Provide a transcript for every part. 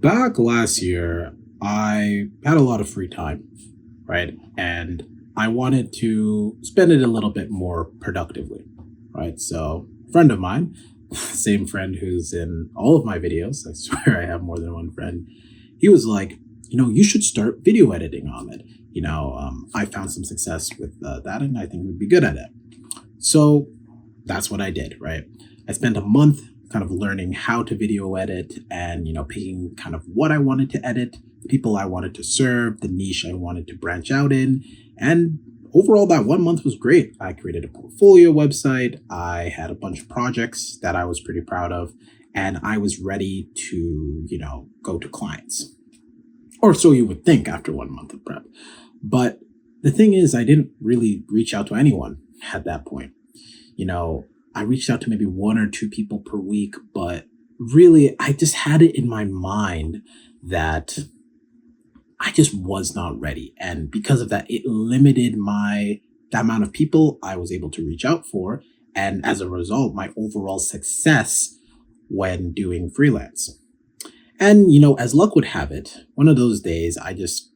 Back last year, I had a lot of free time, right? And I wanted to spend it a little bit more productively, right? So, a friend of mine, same friend who's in all of my videos, I swear I have more than one friend, he was like, you should start video editing, Ahmed. I found some success with that and I think we'd be good at it. So, that's what I did, right? I spent a month kind of learning how to video edit and, picking kind of what I wanted to edit, the people I wanted to serve, the niche I wanted to branch out in. And overall, that 1 month was great. I created a portfolio website. I had a bunch of projects that I was pretty proud of, and I was ready to, go to clients. Or so you would think after 1 month of prep. But the thing is, I didn't really reach out to anyone at that point. I reached out to maybe one or two people per week, but really I just had it in my mind that I just was not ready. And because of that, it limited the amount of people I was able to reach out for. And as a result, my overall success when doing freelance. And, as luck would have it, one of those days,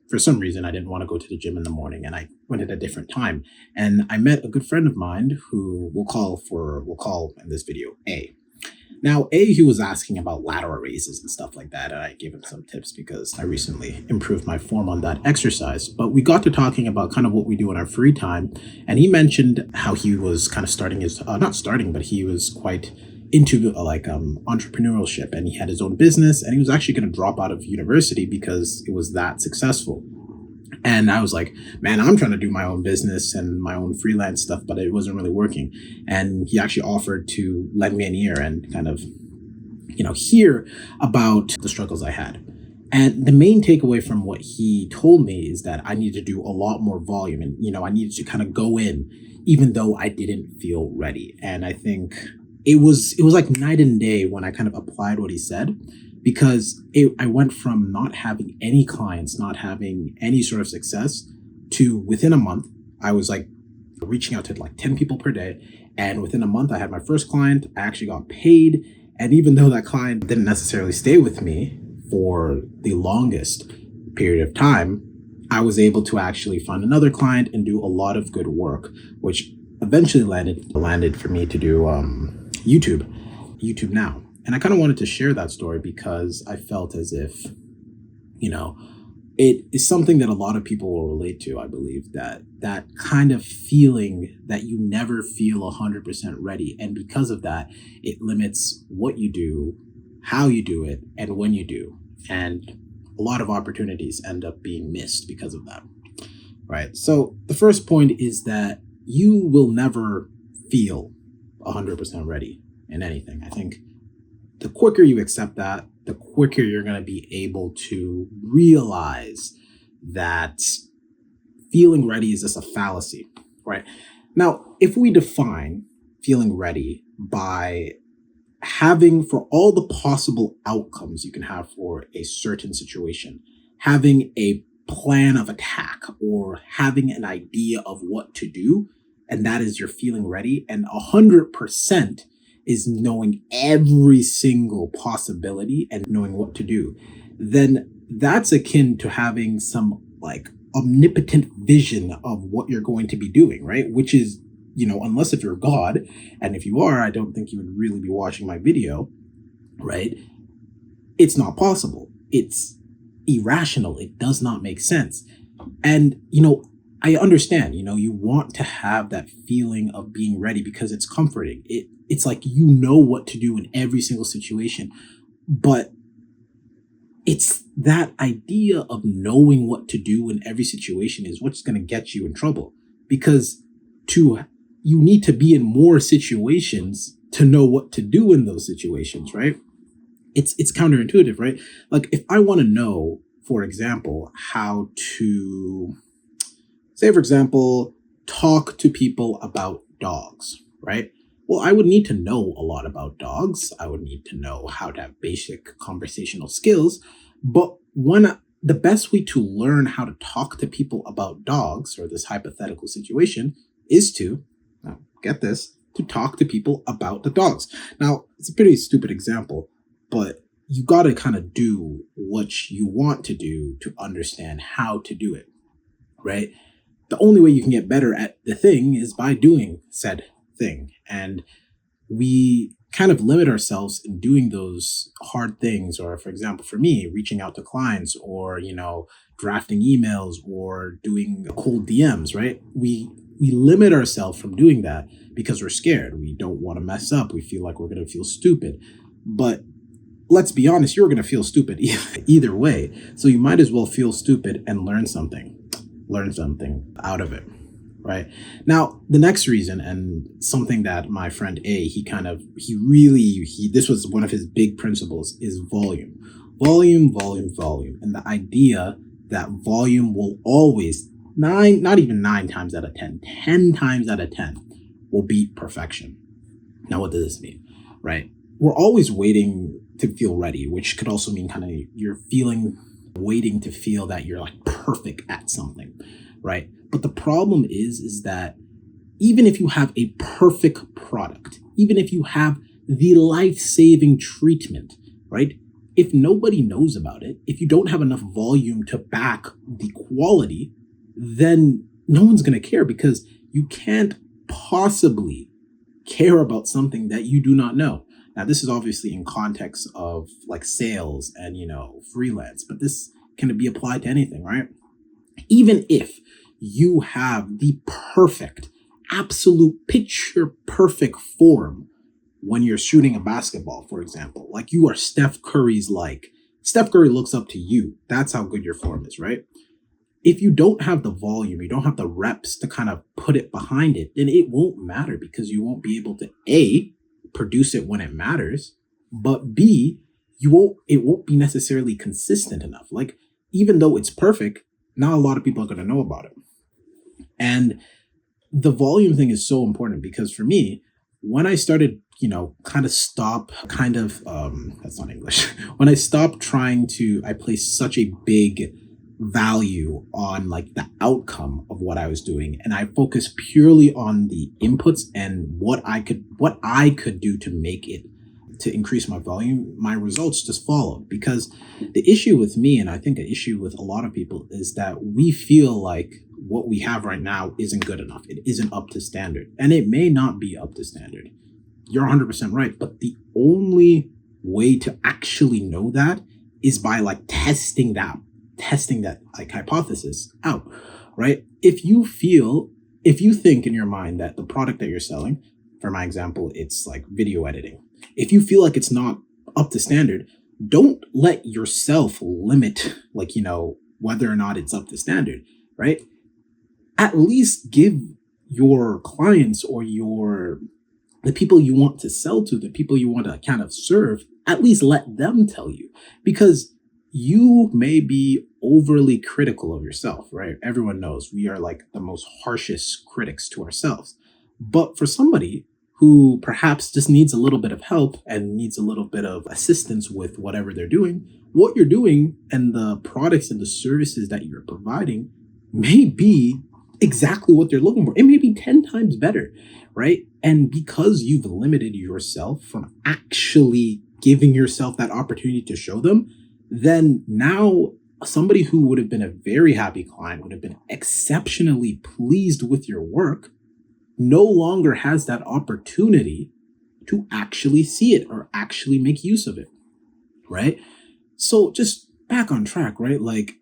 for some reason, I didn't want to go to the gym in the morning and I went at a different time. And I met a good friend of mine who we'll call in this video A. Now, he was asking about lateral raises and stuff like that. And I gave him some tips because I recently improved my form on that exercise. But we got to talking about kind of what we do in our free time. And he mentioned how he was kind of starting not starting, but he was quite into entrepreneurship, and he had his own business, and he was actually going to drop out of university because it was that successful. And I was like, man, I'm trying to do my own business and my own freelance stuff, but it wasn't really working. And he actually offered to lend me an ear and kind of, hear about the struggles I had. And the main takeaway from what he told me is that I needed to do a lot more volume, and, I needed to kind of go in, even though I didn't feel ready. And I think it was like night and day when I kind of applied what he said, because I went from not having any clients, not having any sort of success, to within a month, I was like reaching out to like 10 people per day. And within a month, I had my first client. I actually got paid. And even though that client didn't necessarily stay with me for the longest period of time, I was able to actually find another client and do a lot of good work, which eventually landed for me to do YouTube now. And I kind of wanted to share that story because I felt as if, it is something that a lot of people will relate to. I believe that kind of feeling that you never feel 100% ready. And because of that, it limits what you do, how you do it, and when you do. And a lot of opportunities end up being missed because of that. Right. So the first point is that you will never feel 100% ready in anything. I think the quicker you accept that, the quicker you're going to be able to realize that feeling ready is just a fallacy, right? Now, if we define feeling ready by having, for all the possible outcomes you can have for a certain situation, having a plan of attack or having an idea of what to do, and that is your feeling ready, and 100% is knowing every single possibility and knowing what to do, then that's akin to having some like omnipotent vision of what you're going to be doing, right? Which is, unless if you're God, and if you are, I don't think you would really be watching my video, right? It's not possible. It's irrational. It does not make sense. And, I understand, you want to have that feeling of being ready because it's comforting. It's like what to do in every single situation. But it's that idea of knowing what to do in every situation is what's going to get you in trouble. Because you need to be in more situations to know what to do in those situations, right? It's counterintuitive, right? Like if I want to know, for example, how to say, for example, talk to people about dogs, right? Well, I would need to know a lot about dogs. I would need to know how to have basic conversational skills. But the best way to learn how to talk to people about dogs, or this hypothetical situation, is to, now get this, to talk to people about the dogs. Now, it's a pretty stupid example, but you got to kind of do what you want to do to understand how to do it, right? The only way you can get better at the thing is by doing said thing. And we kind of limit ourselves in doing those hard things, or for example, for me, reaching out to clients, or drafting emails, or doing cold DMs, right? We limit ourselves from doing that because we're scared. We don't want to mess up. We feel like we're going to feel stupid. But let's be honest, you're going to feel stupid either way. So you might as well feel stupid and learn something out of it. Right. Now, the next reason, and something that my friend A, this was one of his big principles, is volume. Volume, volume, volume. And the idea that volume will always, not even 9 times out of 10, 10 times out of 10 will beat perfection. Now, what does this mean? Right. We're always waiting to feel ready, which could also mean kind of you're waiting to feel that you're like perfect at something. Right. But the problem is that even if you have a perfect product, even if you have the life-saving treatment, right? If nobody knows about it, if you don't have enough volume to back the quality, then no one's going to care, because you can't possibly care about something that you do not know. Now, this is obviously in context of like sales and, freelance, but this can be applied to anything, right? Even if you have the perfect, absolute picture perfect form when you're shooting a basketball, for example, like you are Steph Curry looks up to you. That's how good your form is, right? If you don't have the volume, you don't have the reps to kind of put it behind it, then it won't matter, because you won't be able to A, produce it when it matters, but B, it won't be necessarily consistent enough. Like, even though it's perfect, not a lot of people are going to know about it. And the volume thing is so important, because for me, when I started, that's not English. When I stopped I placed such a big value on like the outcome of what I was doing. And I focused purely on the inputs and what I could do to increase my volume. My results just followed, because the issue with me, and I think an issue with a lot of people, is that we feel like what we have right now isn't good enough. It isn't up to standard, and it may not be up to standard. You're 100% right. But the only way to actually know that is by like testing that like hypothesis out, right? If you think in your mind that the product that you're selling, for my example, it's like video editing. If you feel like it's not up to standard, don't let yourself limit, whether or not it's up to standard, right? At least give your clients, or the people you want to sell to, the people you want to kind of serve, at least let them tell you, because you may be overly critical of yourself, right? Everyone knows we are like the most harshest critics to ourselves. But for somebody who perhaps just needs a little bit of help and needs a little bit of assistance with whatever they're doing, what you're doing and the products and the services that you're providing may be exactly what they're looking for. It may be 10 times better, right? And because you've limited yourself from actually giving yourself that opportunity to show them, then now somebody who would have been a very happy client, would have been exceptionally pleased with your work, no longer has that opportunity to actually see it or actually make use of it, right? So just back on track, right? Like,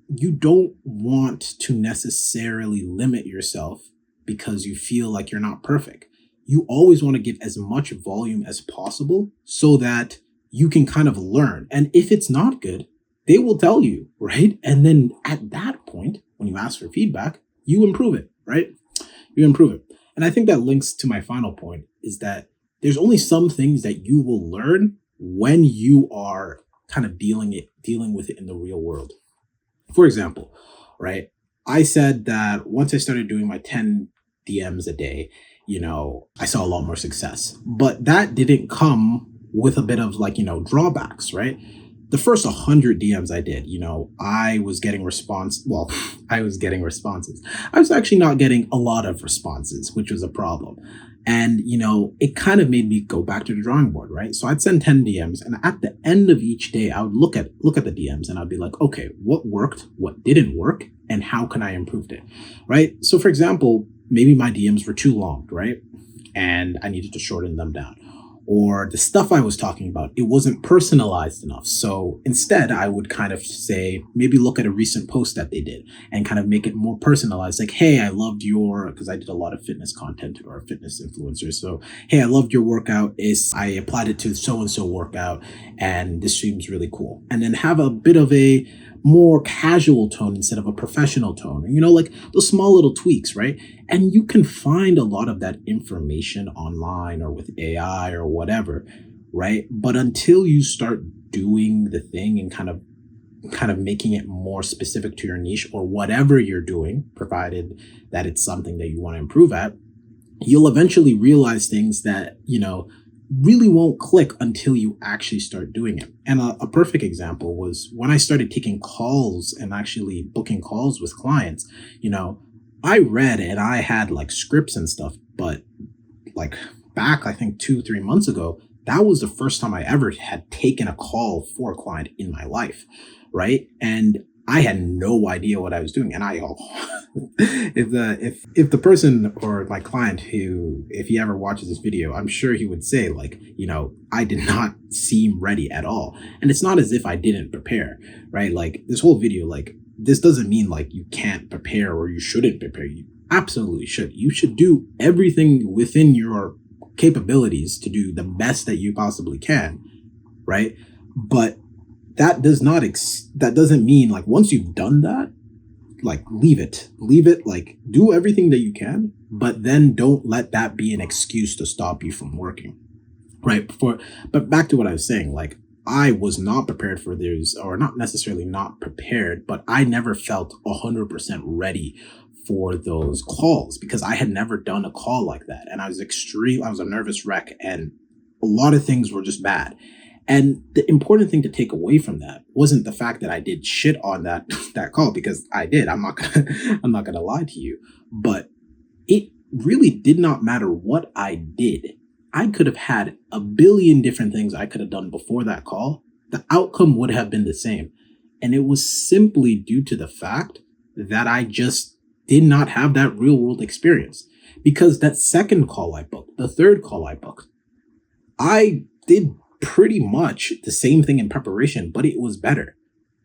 you don't want to necessarily limit yourself because you feel like you're not perfect. You always want to give as much volume as possible so that you can kind of learn. And if it's not good, they will tell you, right? And then at that point, when you ask for feedback, you improve it, right? You improve it. And I think that links to my final point, is that there's only some things that you will learn when you are kind of dealing with it in the real world. For example, right? I said that once I started doing my 10 DMs a day, I saw a lot more success. But that didn't come with a bit of drawbacks, right? The first 100 DMs I did, I was getting I was getting responses. I was actually not getting a lot of responses, which was a problem. And, it kind of made me go back to the drawing board, right? So I'd send 10 DMs, and at the end of each day, I would look at the DMs, and I'd be like, okay, what worked, what didn't work, and how can I improve it? Right? So for example, maybe my DMs were too long, right? And I needed to shorten them down. Or the stuff I was talking about, it wasn't personalized enough. So instead, I would kind of say, maybe look at a recent post that they did and kind of make it more personalized. Like, hey, I loved because I did a lot of fitness content or fitness influencers. So, hey, I loved your workout. I applied it to so and so workout, and this seems really cool. And then have a bit of a more casual tone instead of a professional tone. Like those small little tweaks, right? And you can find a lot of that information online or with AI or whatever, right? But until you start doing the thing and kind of making it more specific to your niche or whatever you're doing, provided that it's something that you want to improve at, you'll eventually realize things that, really won't click until you actually start doing it. And a perfect example was when I started taking calls and actually booking calls with clients. I read and I had like scripts and stuff, but like back, I think 2, 3 months ago, that was the first time I ever had taken a call for a client in my life. Right. And I had no idea what I was doing. And if the person or my client if he ever watches this video, I'm sure he would say like, I did not seem ready at all. And it's not as if I didn't prepare, right? Like this whole video, like this doesn't mean like you can't prepare or you shouldn't prepare. You absolutely should. You should do everything within your capabilities to do the best that you possibly can, right? But that doesn't mean like once you've done that, like leave it, like do everything that you can, but then don't let that be an excuse to stop you from working, right? But back to what I was saying, like I was not prepared for this, or not necessarily not prepared, but I never felt 100% ready for those calls because I had never done a call like that. And I was a nervous wreck, and a lot of things were just bad. And the important thing to take away from that wasn't the fact that I did shit on that that call, because I did. I'm not gonna lie to you. But it really did not matter what I did. I could have had a billion different things I could have done before that call. The outcome would have been the same. And it was simply due to the fact that I just did not have that real world experience. Because that second call I booked, the third call I booked, I did pretty much the same thing in preparation, but it was better.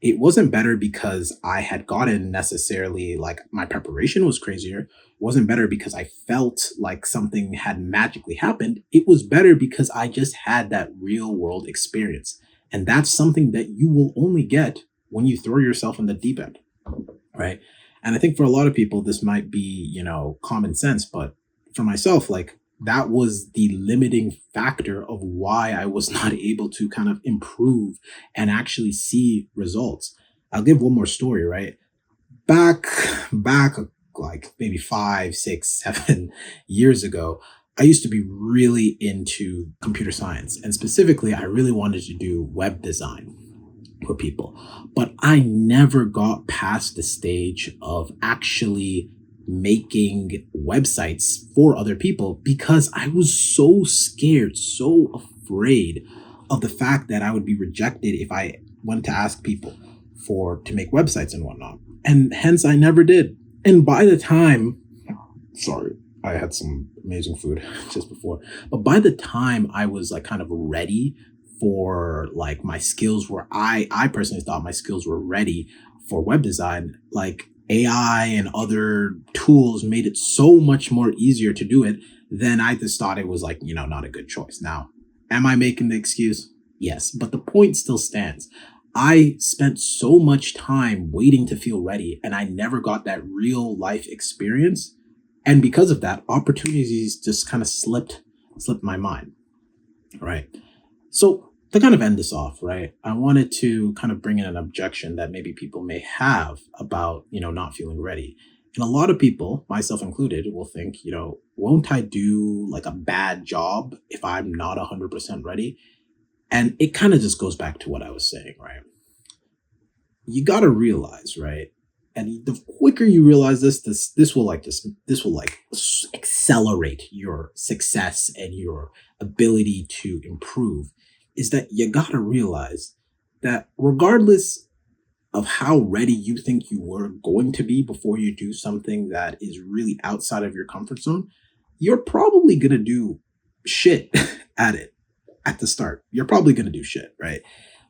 It wasn't better because I had gotten necessarily like my preparation was crazier. It wasn't better because I felt like something had magically happened. It was better because I just had that real world experience. And that's something that you will only get when you throw yourself in the deep end, right? And I think for a lot of people, this might be, common sense, but for myself, like that was the limiting factor of why I was not able to kind of improve and actually see results. I'll give one more story, right? Back, back like maybe 5, 6, 7 years ago, I used to be really into computer science. And specifically, I really wanted to do web design for people. But I never got past the stage of actually making websites for other people because I was so scared, so afraid of the fact that I would be rejected if I went to ask people to make websites and whatnot. And hence I never did. And by the time, sorry, I had some amazing food just before, but by the time I was like kind of ready for like my skills were, I personally thought my skills were ready for web design, like AI and other tools made it so much more easier to do it. Then I just thought it was like, not a good choice. Now, am I making the excuse? Yes, but the point still stands. I spent so much time waiting to feel ready, and I never got that real life experience. And because of that, opportunities just kind of slipped my mind. Right. So to kind of end this off, right, I wanted to kind of bring in an objection that maybe people may have about, not feeling ready. And a lot of people, myself included, will think, won't I do like a bad job if I'm not 100% ready? And it kind of just goes back to what I was saying, right? You got to realize, right? And the quicker you realize this will like accelerate your success and your ability to improve, is that you got to realize that regardless of how ready you think you were going to be before you do something that is really outside of your comfort zone, you're probably going to do shit at it at the start. You're probably going to do shit, right?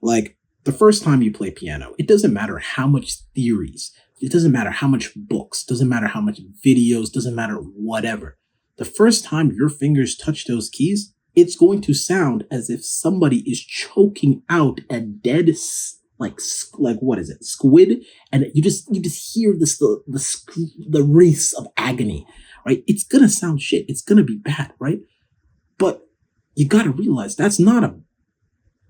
Like the first time you play piano, it doesn't matter how much theories, it doesn't matter how much books, doesn't matter how much videos, doesn't matter whatever. The first time your fingers touch those keys, it's going to sound as if somebody is choking out a dead like what is it, squid, and you just hear the wreaths of agony, right? It's gonna sound shit, it's gonna be bad, right? But you gotta realize that's not a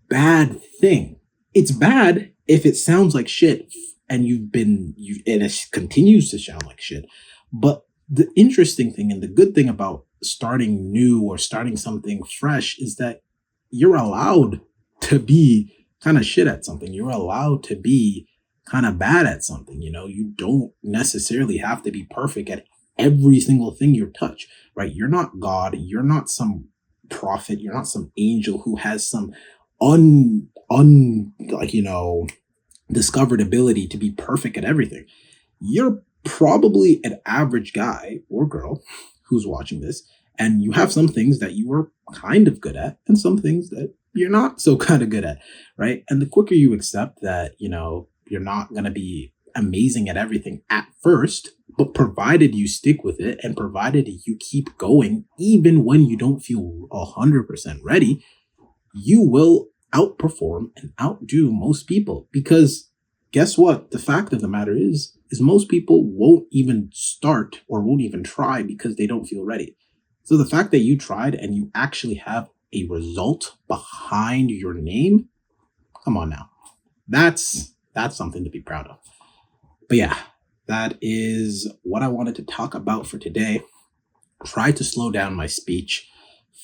bad thing. It's bad if it sounds like shit and and it continues to sound like shit. But the interesting thing and the good thing about starting new or starting something fresh is that you're allowed to be kind of shit at something. You're allowed to be kind of bad at something. You don't necessarily have to be perfect at every single thing you touch, right? You're not God. You're not some prophet. You're not some angel who has some like, discovered ability to be perfect at everything. You're probably an average guy or girl who's watching this, and you have some things that you are kind of good at and some things that you're not so kind of good at, right? And the quicker you accept that, you're not going to be amazing at everything at first, but provided you stick with it and provided you keep going, even when you don't feel 100% ready, you will outperform and outdo most people. Because guess what? The fact of the matter is most people won't even start or won't even try because they don't feel ready. So the fact that you tried and you actually have a result behind your name, come on now. That's something to be proud of. But yeah, that is what I wanted to talk about for today. Try to slow down my speech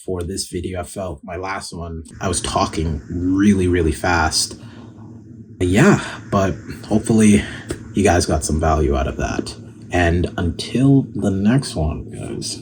for this video. I felt my last one, I was talking really, really fast. Yeah, but hopefully you guys got some value out of that. And until the next one, guys.